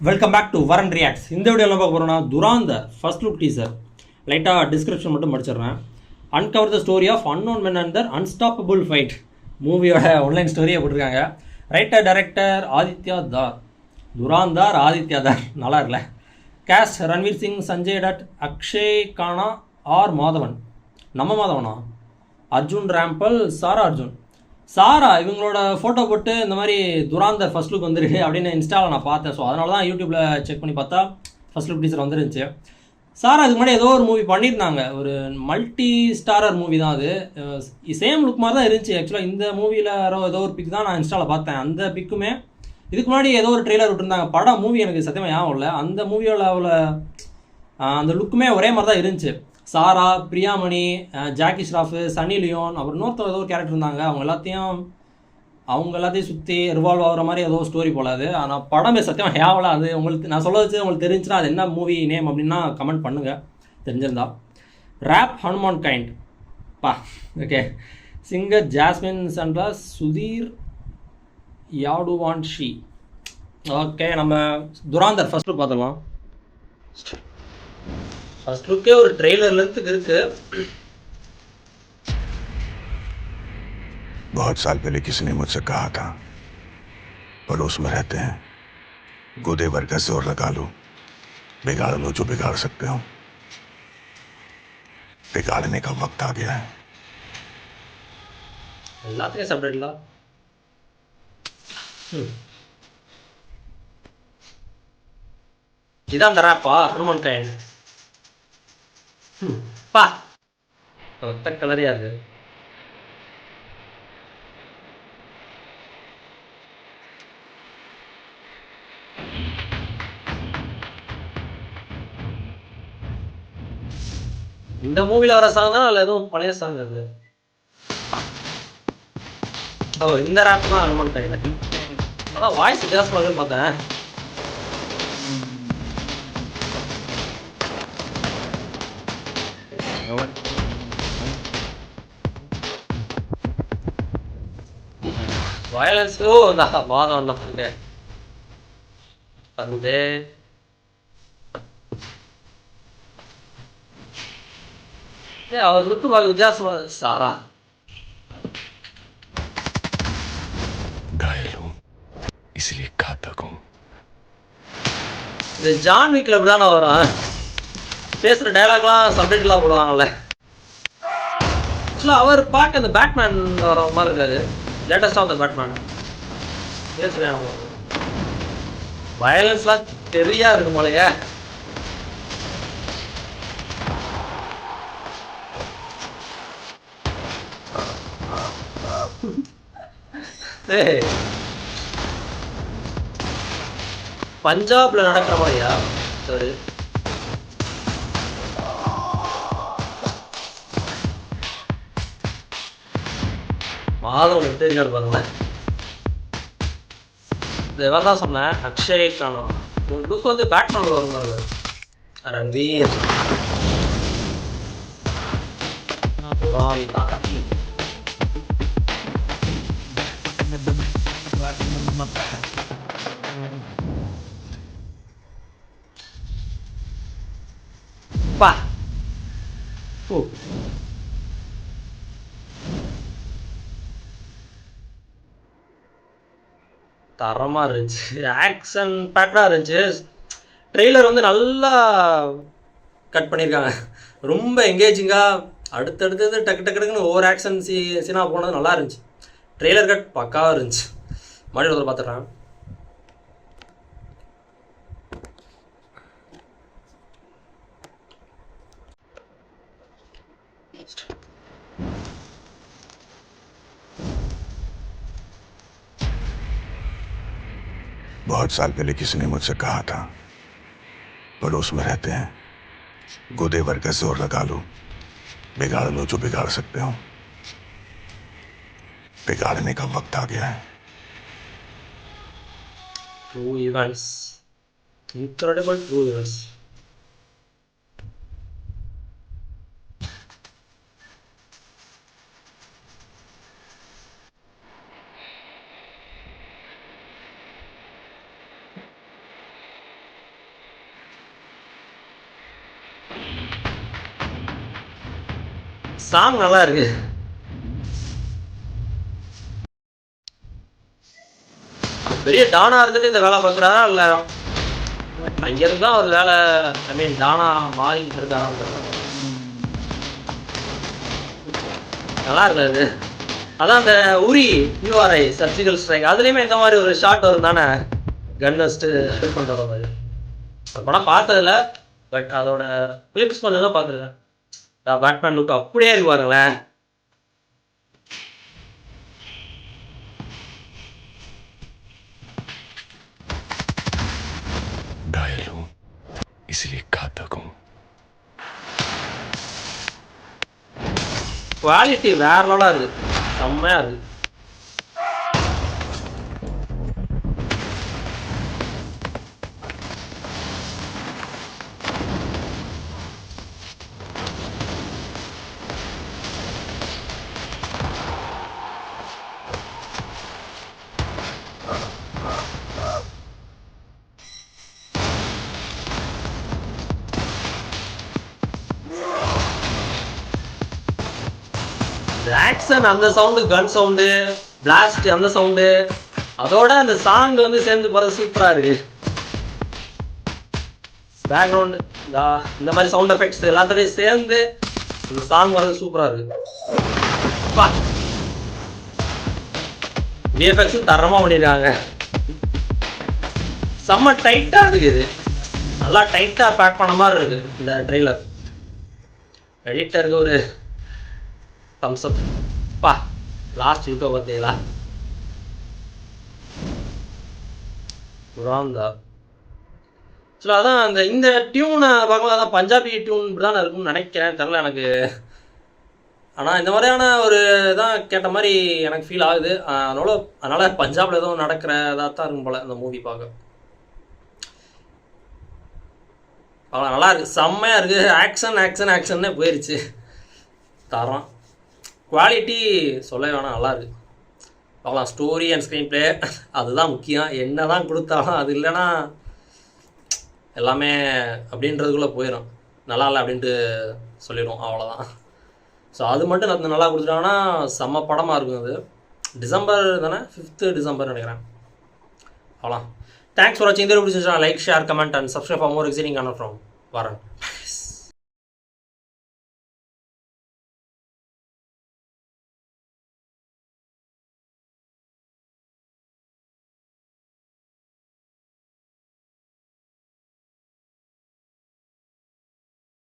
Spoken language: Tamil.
Welcome back to Varun reacts. இந்த வீடியோ என்ன பார்க்க போகிறோம்னா துராந்தர் ஃபர்ஸ்ட் லுக் டீசர். லைட்டாக டிஸ்கிரிப்ஷன் மட்டும் படிச்சிடுறேன். Uncover the story of unknown men and their unstoppable fight மூவியோட ஆன்லைன் ஸ்டோரியை போட்டிருக்காங்க. ரைட்டர் டைரக்டர் ஆதித்யா தார். துராந்தார் ஆதித்யா தார் நல்லா இருக்குல்ல. கேஸ்ட் ரன்வீர் சிங், சஞ்சய் டட், அக்ஷய் கானா, ஆர் மாதவன். நம்ம மாதவனா? அர்ஜுன் ராம்பல், சாரா அர்ஜுன். சாரா இவங்களோட ஃபோட்டோ போட்டு இந்த மாதிரி துராந்தர் ஃபர்ஸ்ட் லுக் வந்துருக்கு அப்படின்னு இன்ஸ்டாவில் நான் பார்த்தேன். ஸோ அதனால தான் யூடியூப்பில் செக் பண்ணி பார்த்தா ஃபர்ஸ்ட் லுக் டீசர் வந்துருந்துச்சு. சாரா இதுக்கு முன்னாடி ஏதோ ஒரு மூவி பண்ணியிருந்தாங்க, ஒரு மல்டி ஸ்டாரர் மூவி தான் அது. சேம் லுக் மாதிரி தான் இருந்துச்சு. ஆக்சுவலாக இந்த மூவியில் ஏதோ ஒரு பிக் தான் நான் இன்ஸ்டாவில் பார்த்தேன். அந்த பிக்குமே இதுக்கு முன்னாடி ஏதோ ஒரு ட்ரெய்லர் விட்டுருந்தாங்க. படம் மூவி எனக்கு சத்தியமாக ஞாபகம் இல்லை. அந்த மூவியோட அந்த லுக்குமே ஒரே மாதிரி தான் இருந்துச்சு. சாரா, பிரியாமணி, ஜாக்கி ஷ்ராஃபு, சன்னி லியோன், அப்புறம் இன்னொருத்தர் ஏதோ ஒரு கேரக்டர் இருந்தாங்க. அவங்க எல்லாத்தையும் சுற்றி ரிவால்வ் ஆகிற மாதிரி ஏதோ ஸ்டோரி போலாது. ஆனால் படமே சத்தியமாக ஹேவலா. அது உங்களுக்கு நான் சொல்ல வச்சு உங்களுக்கு தெரிஞ்சுன்னா அது என்ன மூவி நேம் அப்படின்னா கமெண்ட் பண்ணுங்கள் தெரிஞ்சிருந்தா. ரேப் ஹனுமான் கைண்ட் பா. Okay. Singer Jasmine Sandlas, Sudhir Yaduvanshi. Okay, நம்ம துராந்தர் ஃபர்ஸ்ட் லுக் பார்த்துக்கலாம். फर्स्ट लुक के और ट्रेलर लेंथ इருக்கு. बहुत साल पहले किसी ने मुझसे कहा था, पड़ोस में रहते हैं, गोदे भर का जोर लगा लो, बिगाड़ लो जो बिगाड़ सकते हो. बिगाड़ने का वक्त आ गया है. எல்லாத்தையும் சப்டைட்டிலா இதான் தராப்பா ஹனுமான் கைண்ட். பா ஒத்த கலரியா இருக்கு. இந்த மூவில வர சாங் தான் இல்ல எதுவும் பழைய சாங் அது? ஓ, இந்த ரேப் தான் ஹனுமான் கைண்ட். அதான் வாய்ஸ் வித்தியாசமா இருக்குன்னு பார்த்தேன். வயலன்ஸ் வாதம் வந்த பண்ணு வந்து அவர் லுக்கு பார்க்க வித்தியாசமா. சாரா घायल हूं, इसलिए घातक हूं. இந்த ஜான் வீக்ல இப்படிதானே வரும். பேசுற டைலாக்லாம் சப்டைட்டிலாம் போடுவாங்கல்ல. ஆக்சுவலாக அவர் பார்க்க அந்த பேட்மேன் வர மாதிரி இருக்காது. லேட்டஸ்டாக அந்த பேட்மேன் பேசுகிறேன். வயலன்ஸ்லாம் தெரியா இருக்கும் போலயே. பஞ்சாப்ல நடக்கிற மாதிரியா? சரி, மாதம் தெரியாது பாருங்களேன். இவன் தான் சொன்னேன், அக்ஷய் கானா. லுக் வந்து பேட்மேன் வருவாங்க. ரன்வீர் பா. தரமாக இருந்துச்சு. ஆக்ஷன் பேக்டாக இருந்துச்சு. ட்ரெய்லர் வந்து நல்லா கட் பண்ணியிருக்காங்க. ரொம்ப எங்கேஜிங்காக அடுத்தடுத்தது டக்கு டக்குன்னு ஒவ்வொரு ஆக்ஷன் சீனாக போனது நல்லா இருந்துச்சு. ட்ரெய்லர் கட் பக்காவாக இருந்துச்சு. மறுபடியும் ஒரு பார்த்துட்றேன். बहुत साल पहले किसी ने मुझसे कहा था, पड़ोस में रहते हैं, गोदे भर का जोर लगा लो, बिगाड़ लो जो बिगाड़ सकते हो. बिगाड़ने का वक्त आ गया है. True events. Incredible true events. Song நல்லா இருக்கு. பெரிய டானா இருந்துட்டு இந்த வேலை பார்க்குறாரா இல்லை அங்கிருந்து தான் ஒரு வேலை, ஐ மீன் டானா மாறிட்டு இருக்காரா? நல்லா இருக்காது. அதான் அந்த உரி யூஆர்ஐ சர்ஜிக்கல் ஸ்ட்ரைக் அதுலேயுமே இந்த மாதிரி ஒரு ஷாட் வரும் தானே, கன் வச்சுட்டு ஷூட் பண்ணுற மாதிரி. படம் பார்த்ததில்ல, பட் அதோட கிளிப்ஸ் கொஞ்சம் தான் பார்த்துருக்கேன். பேட்மேன் லுக் அப்படியே இருக்கு பாருங்களேன். घायल हूं इसलिए घातक हूं. குவாலிட்டி வேற லெவலாக இருக்கு, செம்மையா இருக்கு. ஆக்ஷன் அந்த சவுண்டு, கன் சவுண்டு, பிளாஸ்ட் அந்த சவுண்டு, அதோட அந்த சாங் வந்து சேர்ந்து போகிற சூப்பராக இருக்கு. பேக்ரவுண்டு இந்த மாதிரி சவுண்ட் எஃபெக்ட்ஸ் எல்லாத்தையும் சேர்ந்து இந்த சாங் வந்து சூப்பராக இருக்கு. விஎஃப்எக்ஸும் தரமாக பண்ணியிருக்காங்க. செம்ம டைட்டாக இருக்குது, நல்லா டைட்டாக பேக் பண்ண மாதிரி இருக்கு இந்த ட்ரெய்லர். எடிட்டருக்கு ஒரு தம்ஸ் அப். லாஸ்ட் லுக்கை பார்த்தீங்களா? புறாந்தா ஆக்சுவலாக அதான் அந்த இந்த டியூனை பார்க்கும்போது அதான் பஞ்சாபி டியூன் இப்படி தான் இருக்கும்னு நினைக்கிறேன், தெரில எனக்கு. ஆனால் இந்த மாதிரியான ஒரு இதான் கேட்ட மாதிரி எனக்கு ஃபீல் ஆகுது. அதனால் பஞ்சாபில் எதுவும் நடக்கிற இதாக தான் இருக்கும் போல் இந்த மூவி பார்க்க. நல்லா இருக்குது, செம்மையாக இருக்குது. ஆக்ஷன் ஆக்ஷன் ஆக்ஷன்னே போயிடுச்சு. தரோம் குவாலிட்டி சொல்ல வேணாம், நல்லா இருக்குது. பார்க்கலாம். ஸ்டோரி அண்ட் ஸ்க்ரீன் ப்ளே அதுதான் முக்கியம். என்ன தான் கொடுத்தாலும் அது இல்லைன்னா எல்லாமே அப்படின்றதுக்குள்ளே போயிடும், நல்லா இல்லை அப்படின்ட்டு சொல்லிடும், அவ்வளோதான். ஸோ அது மட்டும் நல்லா கொடுத்துட்டாங்கன்னா செம்ம படமாக இருக்கும். அது டிசம்பர் தானே, 5th டிசம்பர் நினைக்கிறேன். அவ்வளோ. தேங்க்ஸ் ஃபார் வாட்சிங். இந்த வீடியோ பிடிச்சிருந்தா like, share, comment and subscribe for more exciting content from வரன்.